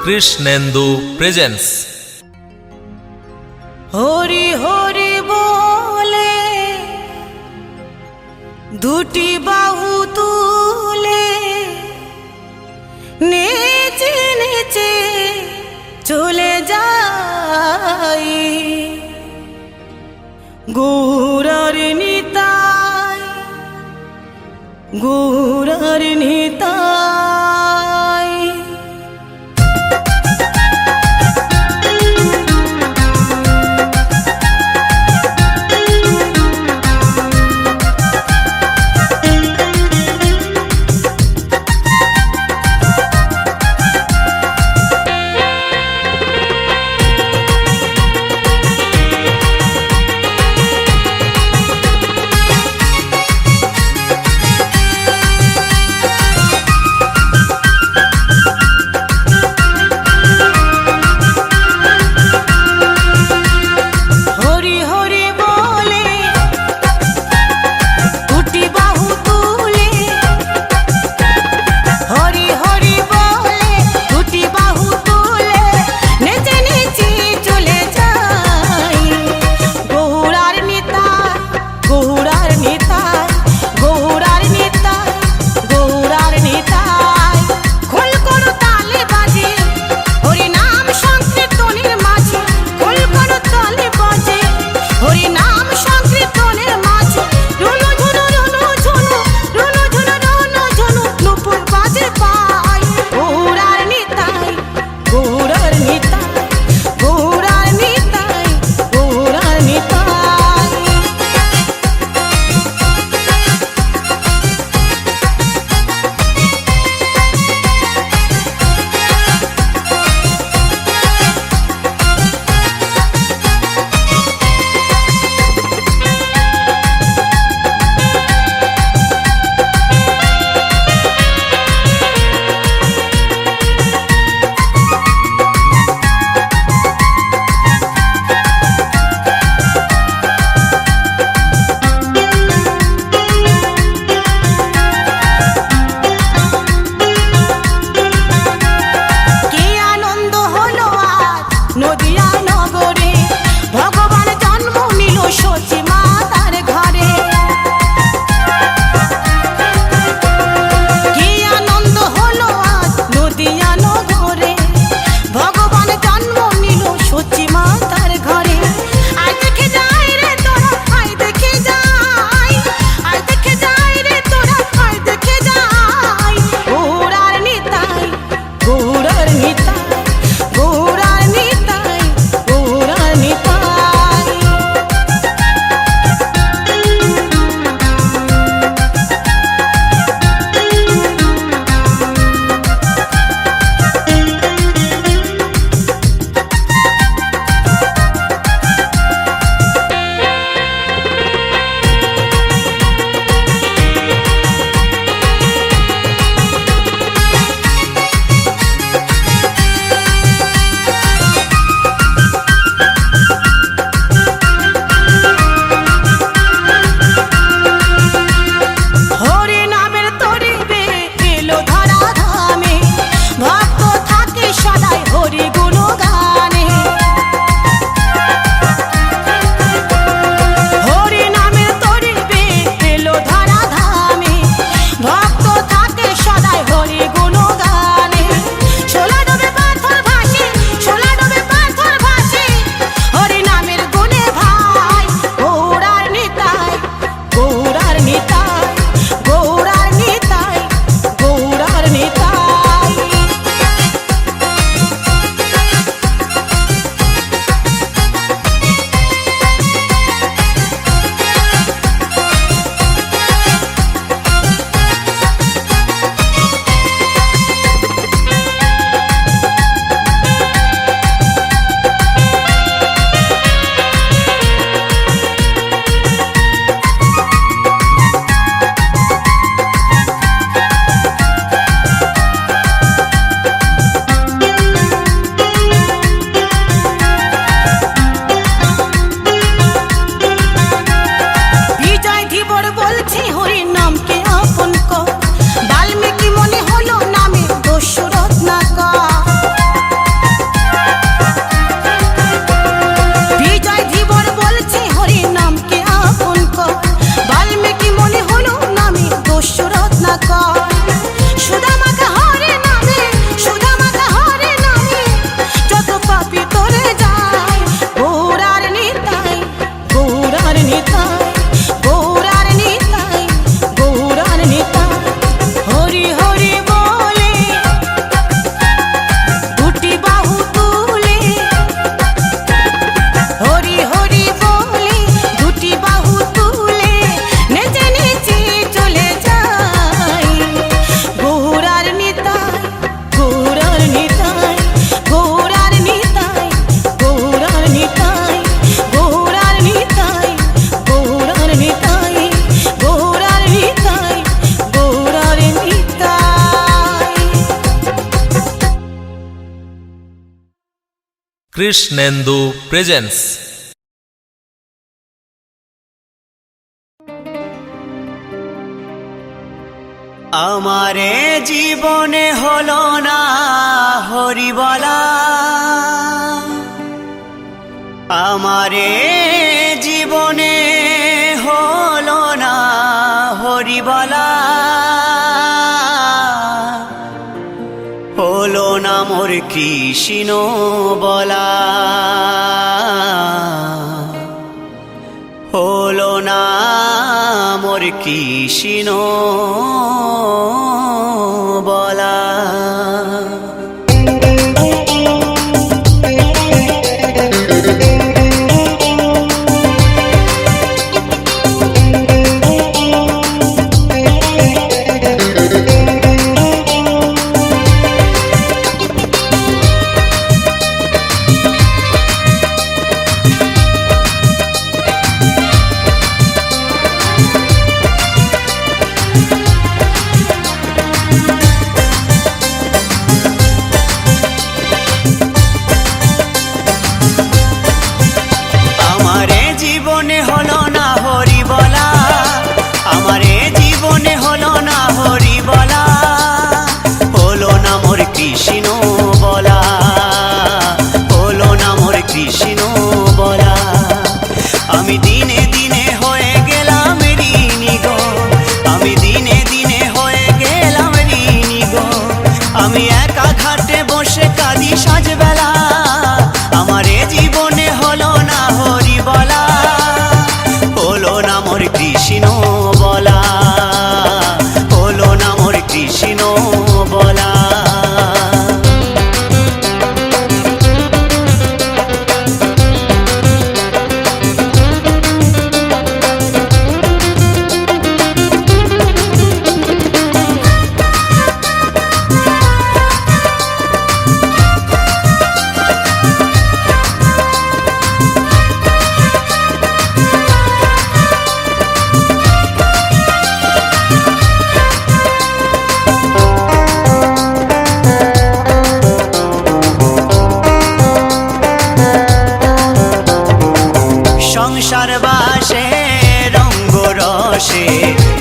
Krishnendu presence. Hari Hari বলে দুটি বাহু তুলে নেচে নেচে চলে যাই, গৌরার নিতাই, গৌরার নিতাই। কৃষ্ণেন্দু প্রেজেন্স। আমারে জীবনে হলো না হরিবলা, আমারে জীবনে হলো না হরিবলা, হলো না মোর কৃষ্ণ বলা, হলো না মোর কৃষ্ণ বলা। আমারে জীবনে হলো না হরি বলা, আমারে জীবনে হলো না হরি বলা, হলো না মোর কৃষ্ণ বলা, হলো না মোর কৃষ্ণ বলা। আমি দিনে দিনে হয়ে গেলাম ঋণী গো, আমি দিনে দিনে হয়ে গেলাম ঋণী গো, আমি একা ঘাটে বসে কাঁদি সাজবেলা, আমারে জীবনে হলো না হরি বলা, হলো না মোর কৃষ্ণ বলা, হলো না মোর কৃষ্ণ বলা। সংসার বাসে রঙ্গ রসে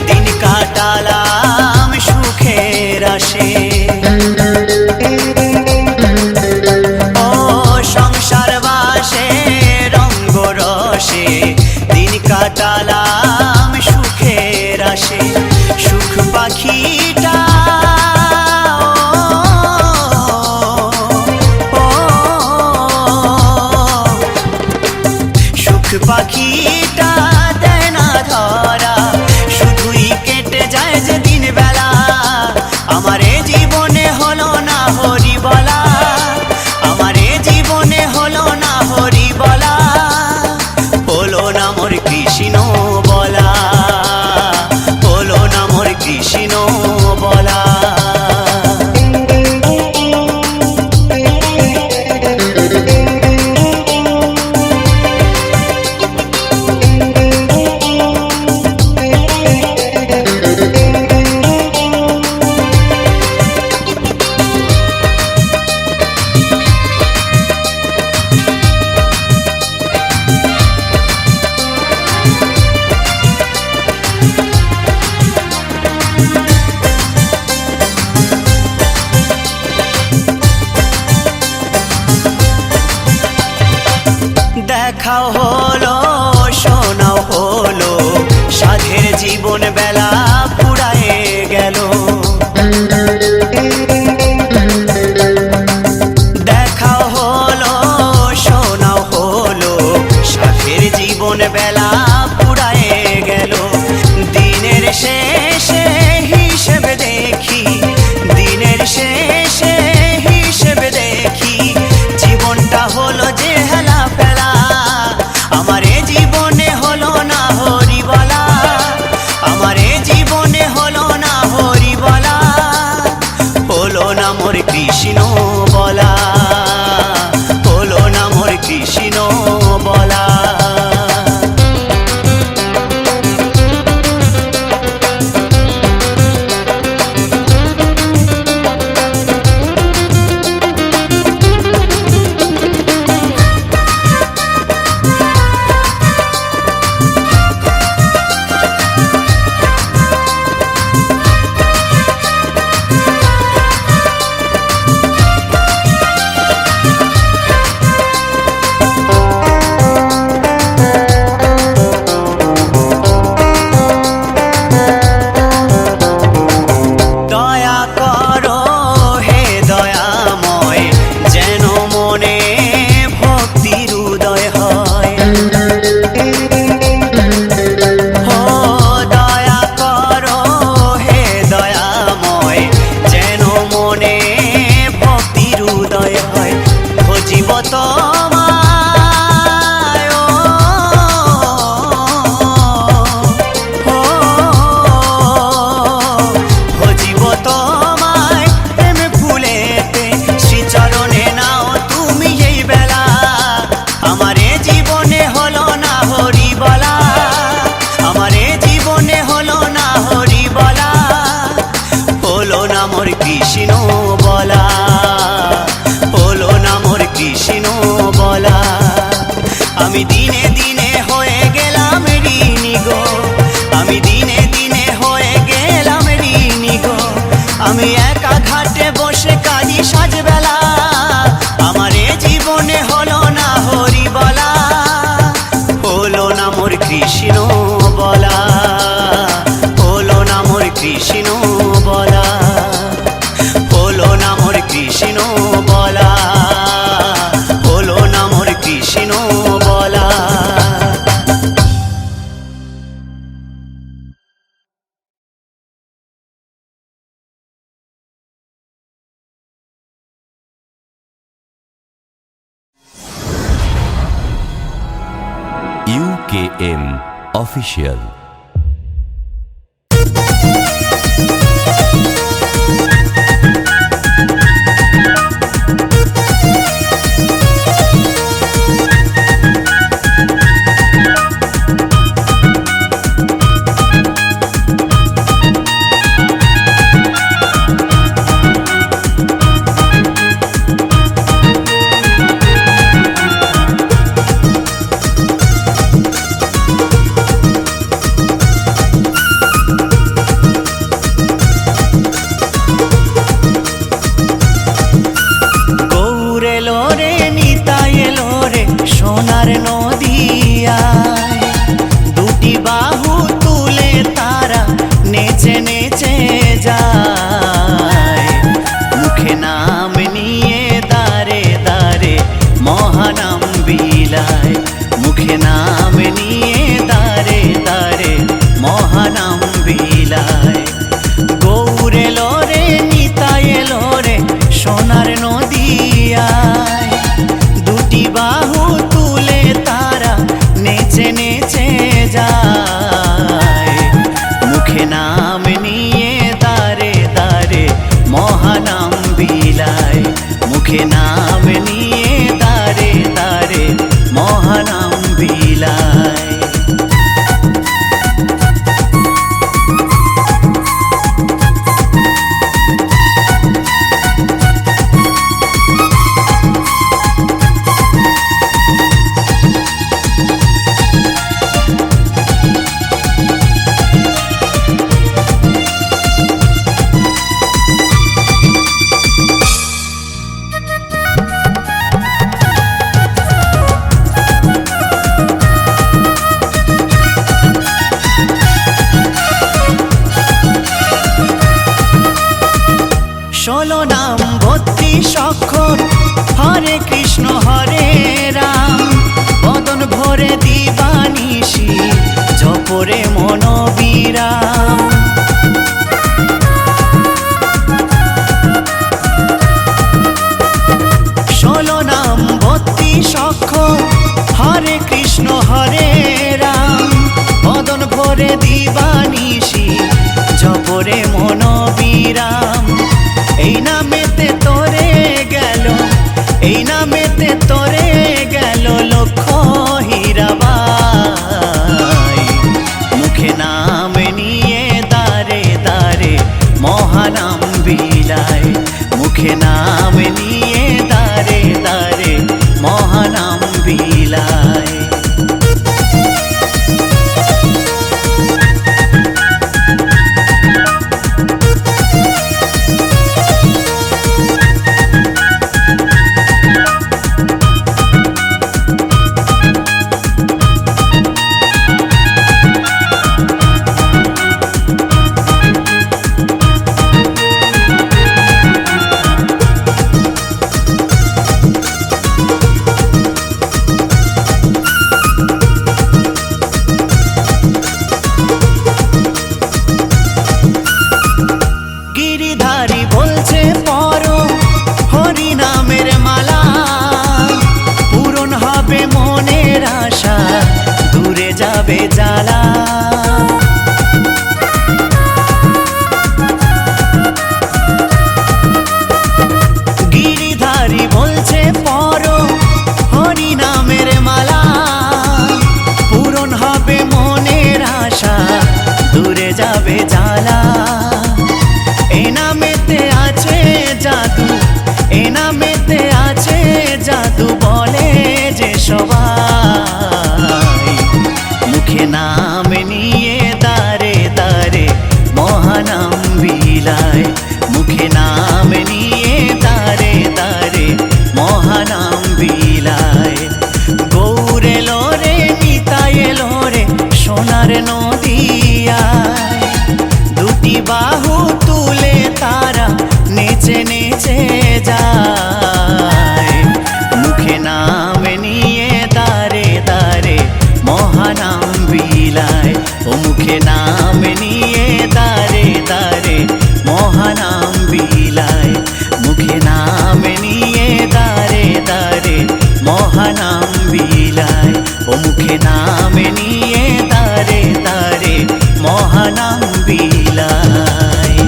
দিন কাটালাম সুখের আসে, ও সংসার বাসে রঙ্গ রসে দিন কাটালাম সুখের আসে। সুখ পাখিটা পাখিটা দেয় না ধরা, শুধুই কেটে যায় যে দিন বেলা, আমারে জীবনে হলো না হরি বলা, আমারে জীবনে হলো না হরি বলা, হলো না মোর কৃষ্ণ বলা, হলো না মোর কৃষ্ণ বলা। দেখাও হলো শোনাও হলো, সাধের জীবন বেলা পুরায়ে গেল, দেখাও হলো শোনাও হলো, সাধের জীবন বেলা পুরায়ে গেল। দিনের শেষে হিসেব দেখি, দিনের শেষে হিসেব দেখি, জীবনটা হলো যে হেলা ফেলা, আমারে জীবনে হলো না হরি বলা, আমারে জীবনে AKM Official। সোনার নদিয়ায় দুটি বাহু তুলে তারা নেচে নেচে যায়, মুখে নাম নিয়ে দাঁড়ে দাঁড়ে মহানাম বিলায়, মুখে নাম নিয়ে দাঁড়ে দাঁড়ে মহানাম বিলায়। গৌর এলো রে নিতাই এলো রে সোনার নদিয়ায় দুটি বাহু তুলে তারা নেচে নেচে যায়, মুখে নাম নিয়ে দাঁড়ে দাঁড়ে মহানাম বিলায়, মুখে নাম নিয়ে দাঁড়ে দাঁড়ে মহানাম বিলায়। ষোলো নাম 32 অক্ষর হরে কৃষ্ণ হরে রাম, বদন ভরে দিবানিশি জপরে মনোবিরাম। ষোলো নাম 32 অক্ষর হরে কৃষ্ণ হরে রাম, বদন ভরে দিবানিশি জপরে মনোবিরাম। এই নামেতে তোরে গেল, এই নামেতে তোরে গেল লক্ষ হীরাবাই, মুখে নাম নিয়ে দাঁড়ে দাঁড়ে মহানাম বিলায়, মুখে নাম নিয়ে দাঁড়ে দাঁড়ে মহানাম বিলায়। গিরিধারী বলছে পরো হরি নামের মালা, পূরণ হবে মনের আশা দূরে যাবে জ্বালা। গিরিধারী বলছে পরো হরি নামের মালা, পূরণ হবে মনের আশা দূরে যাবে জ্বালা। এই নামেতে আছে জাদু, এই নামেতে আছে জাদু বলে যে সবাই, মুখে নাম নিয়ে দাঁড়ে দাঁড়ে মহানাম বিলায়, মুখে নাম নিয়ে দাঁড়ে দাঁড়ে মহানাম বিলায়। গৌর এলো রে নিতাই এলো রে সোনার নদিয়ায় দুটি বাহু তুলে তারা নেচে নেচে যায়, মুখে নাম নিয়ে দাঁড়ে দাঁড়ে মহানাম বিলায়, ও মুখে নাম নিয়ে দাঁড়ে দাঁড়ে মহানাম বিলায়, মুখে নাম নিয়ে দাঁড়ে দাঁড়ে মহানাম বিলায়, ও মুখে নাম নিয়ে তারে তারে মহানাম বিলায়।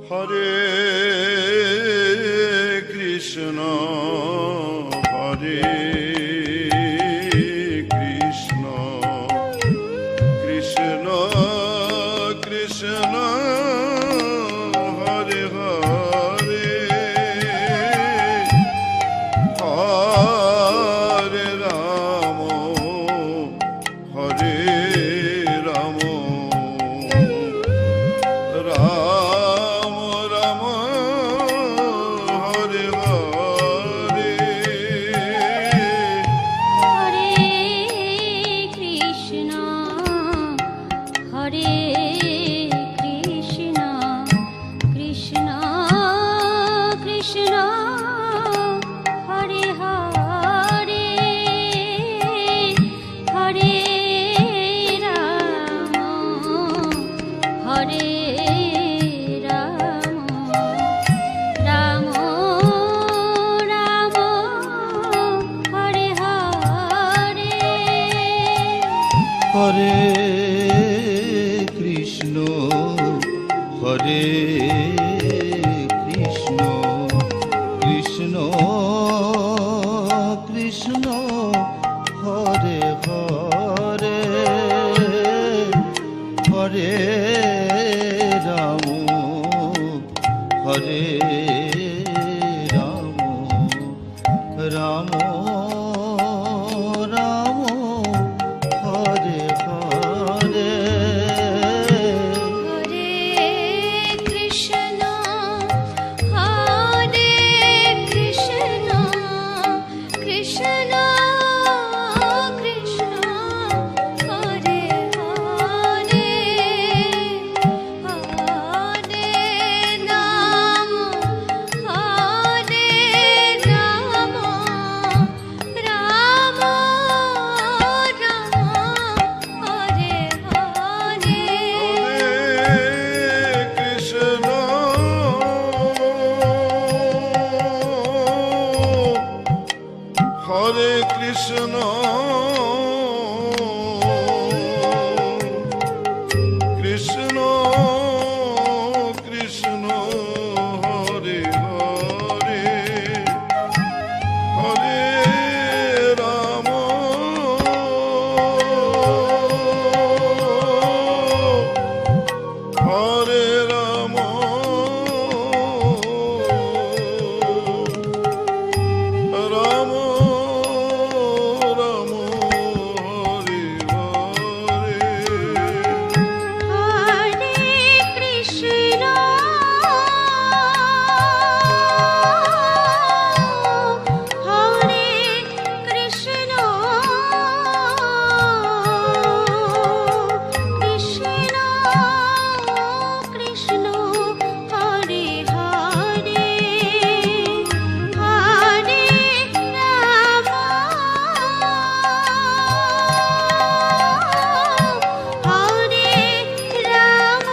হরে কৃষ্ণ হরে কৃষ্ণ কৃষ্ণ কৃষ্ণ হরে হরে হরে রাম হরে রাম রাম রাম হরে হরে হরে কৃষ্ণ হরে কৃষ্ণ কৃষ্ণ কৃষ্ণ হরে হরে হরে রাম হরে রাম রাম রাম হরে হরে হরে কৃষ্ণ হরে কৃষ্ণ কৃষ্ণ কৃষ্ণ হরে হরে হরে রাম হরে রাম রাম রাম হরে হরে হরে কৃষ্ণ হরে কৃষ্ণ কৃষ্ণ কৃষ্ণ হরে হরে হরে নাম হরে নাম রাম রাম হরে হরে কৃষ্ণ হরে কৃষ্ণ কৃষ্ণ কৃষ্ণ হরে হরে হরে রাম হরে রাম রাম রাম হরে হরে হরে কৃষ্ণ হরে কৃষ্ণ কৃষ্ণ কৃষ্ণ হরে হরে হরে রাম হরে রাম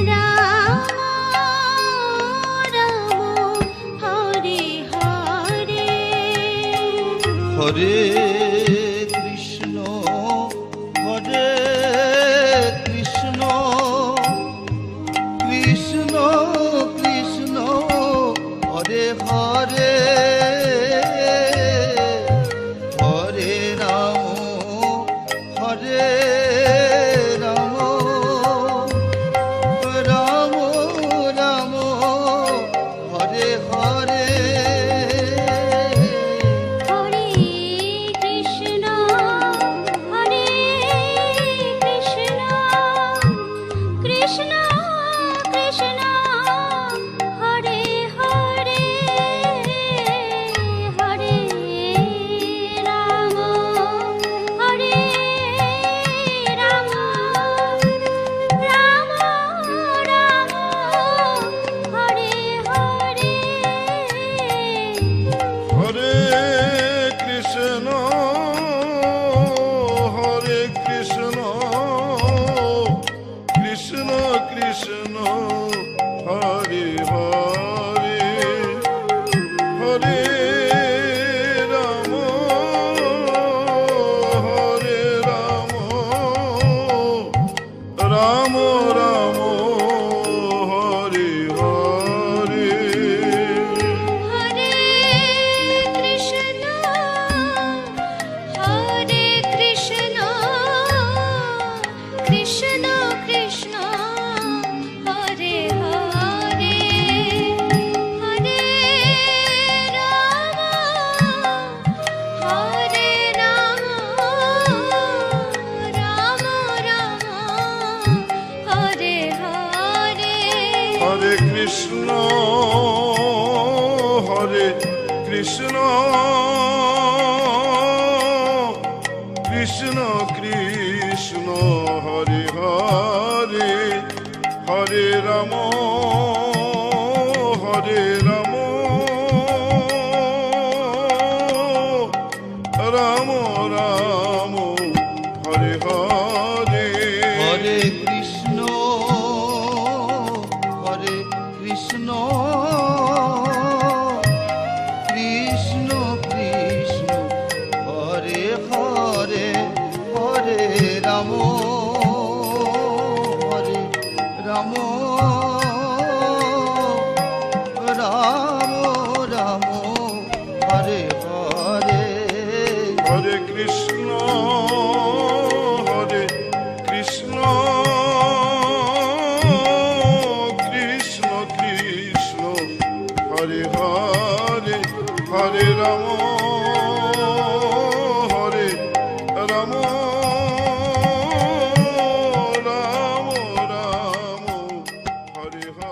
রাম রাম হরে হরে হরে কৃষ্ণ হরে কৃষ্ণ কৃষ্ণ কৃষ্ণ হরে হরে হরে রাম হরে রাম রাম রাম হরে হরে হরে কৃষ্ণ কৃষ্ণ হরে হরে হরে রাম হরে রাম রাম রাম হরে হরে হরে কৃষ্ণ কৃষ্ণ কৃষ্ণ হরে হরে হরে রাম রাম রাম হরে হরে হরে কৃষ্ণ কৃষ্ণ কৃষ্ণ হরে হরে হরে রাম রাম রাম হরে হরে হরে কৃষ্ণ কৃষ্ণ কৃষ্ণ কৃষ্ণ হরে হরে হরে রাম রাম রাম হরে হরে হরে কৃষ্ণ কৃষ্ণ কৃষ্ণ কৃষ্ণ হরে হরে হরে রাম রাম রাম হরে হরে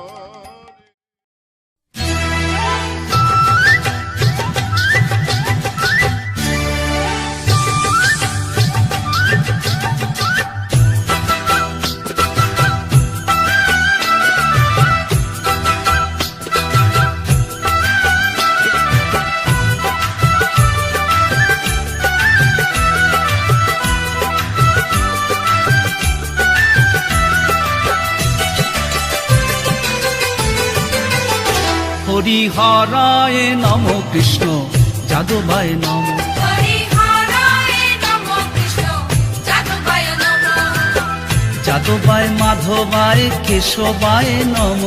হরিহরায় নম কৃষ্ণ যাদবায় নম যাদবায় মাধবায় কেশবায় নম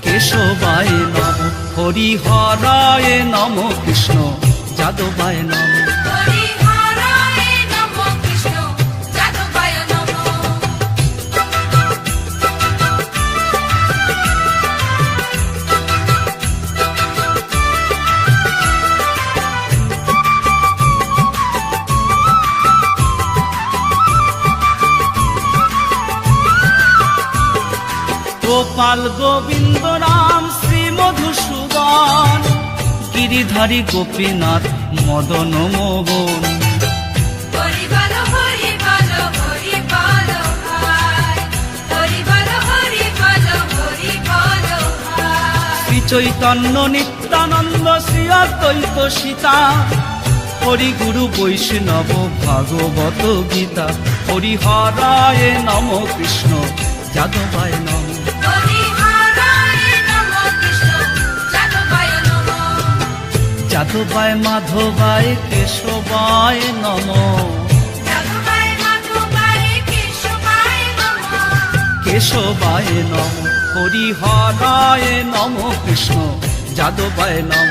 কেশবায় নম হরিহরায় নম কৃষ্ণ যাদবায় নম গোপাল গোবিন্দ রাম শ্রী মধুসূদন গিরিধারী গোপীনাথ মদন মোহন শ্রী চৈতন্য নিত্যানন্দ শ্রী অদ্বৈত সীতা হরি গুরু বৈষ্ণব ভাগবত গীতা হরিহরায় নম কৃষ্ণ যাদবায় নম যাদবায় মাধবায় কেশবায় নম কেশবায় নম হরিহরায় নম কৃষ্ণ যাদবায় নম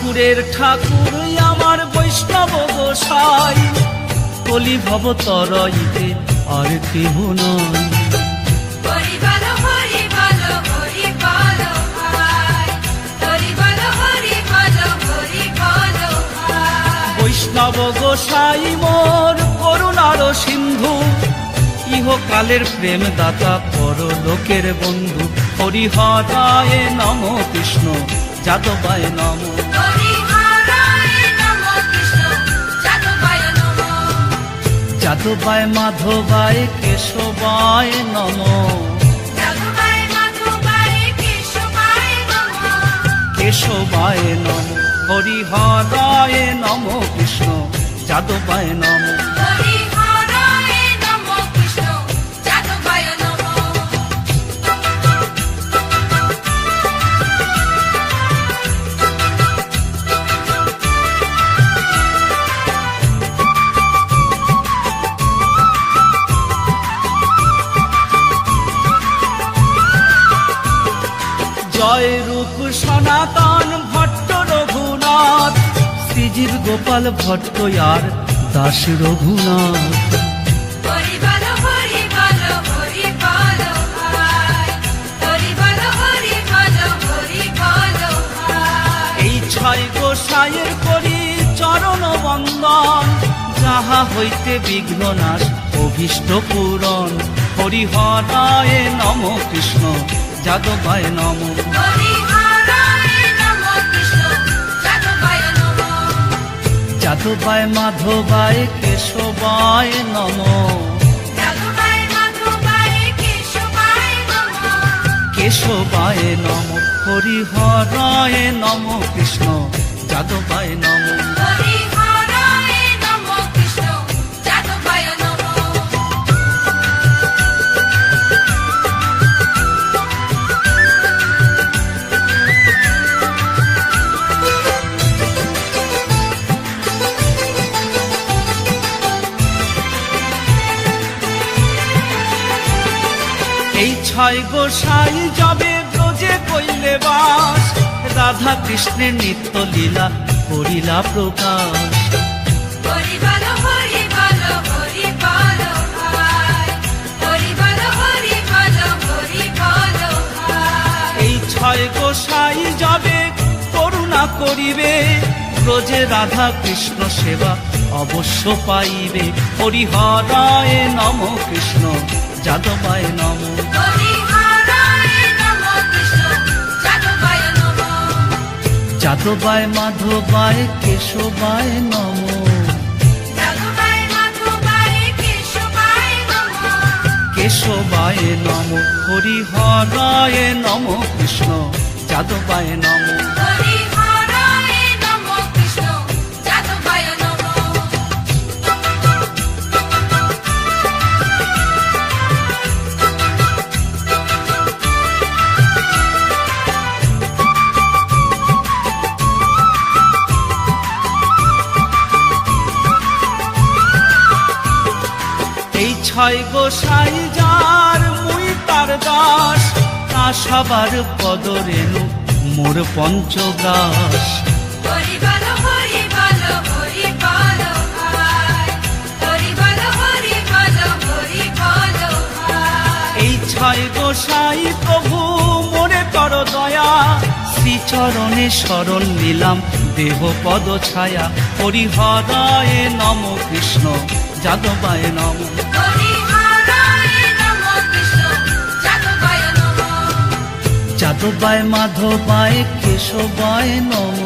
ঠাকুরের ঠাকুর আমার বৈষ্ণব গোসাই কলি ভব তরইতে আর কেহ নয় বৈষ্ণব গোসাই মোর করুণার সিন্ধু ইহকালের প্রেম দাতা পরলোকের বন্ধু হরিহরায় নম কৃষ্ণ যাদবায় নম যাদবায় মাধবায় কেশবায় নম কেশবায় নম হরিহরায় নম কৃষ্ণ যাদবায় নম জয় রূপ সনাতন ভট্ট রঘুনাথ শ্রীজীর গোপাল ভট্ট আর দাস রঘুনাথ এই ছয় গোসাইয়ের করি চরণ বন্দন যাহা হইতে বিঘ্ন নাশ অভীষ্ট পূরণ হরিহরায় নম কৃষ্ণ যাদবায় নম যাদবায় মাধবায় কেশবায় নম কেশবায় নম হরিহরায় নম কৃষ্ণ যাদবায় নম এই ছয় গোসাই যাবে ব্রজে কইলে বাস রাধা কৃষ্ণের নিত্য লীলা করিলা প্রকাশ এই ছয় গোসাই যাবে করুণা করিবে ব্রজে রাধা কৃষ্ণ সেবা অবশ্য পাইবে হরিহরায় নম কৃষ্ণ যাদবায় নম যাদবায় মাধবায় কেশবায় নম কেশবায় নম হরিহরায় নম কৃষ্ণ যাদবায় নম এই ছয় গোসাই যার মুই তার দাস তা সবার পদরেণু মোর পঞ্চগ্রাস এই ছয় গোসাই প্রভু মোরে কর দয়া শ্রীচরণে শরণ নিলাম দেহ পদ ছায়া হরিহরায় নম কৃষ্ণ যাদবায় নম যাদবায় মাধবায় কেশবায় নম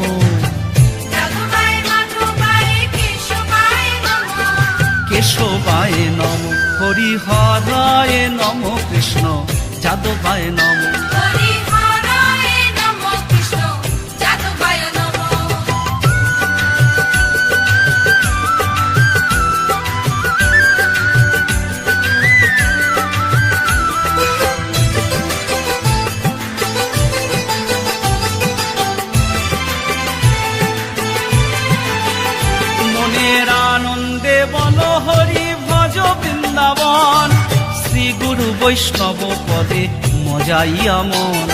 কেশবায় নম হরিহরায় নম কৃষ্ণ যাদবায় নম মনের আনন্দে বল হরি ভজ বৃন্দাবন শ্রী গুরু বৈষ্ণব পদে মজাইয়া মন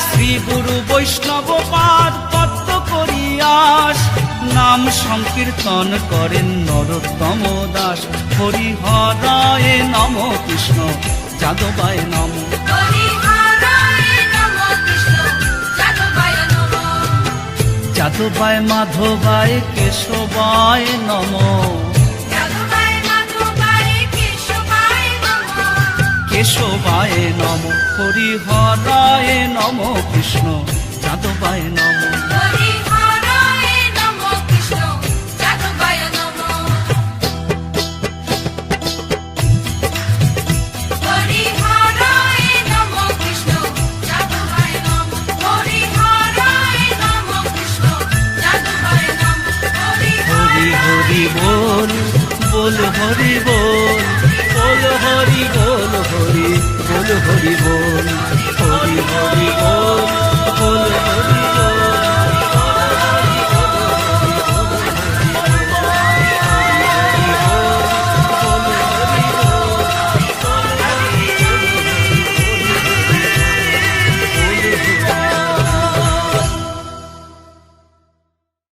শ্রী গুরু বৈষ্ণব পাদ পদ্ম করিয়াস নাম সংকীর্তন করেন নরোত্তম দাস হরিহরায় নম কৃষ্ণ যাদবায় নম যাদবায় মাধবায় কেশবায় নম কেশবায় নম হরিহরায় নম কৃষ্ণ যাদবায় নম হরি হরি বল বল হরি বল বল হরি বল হরি বল হরি বল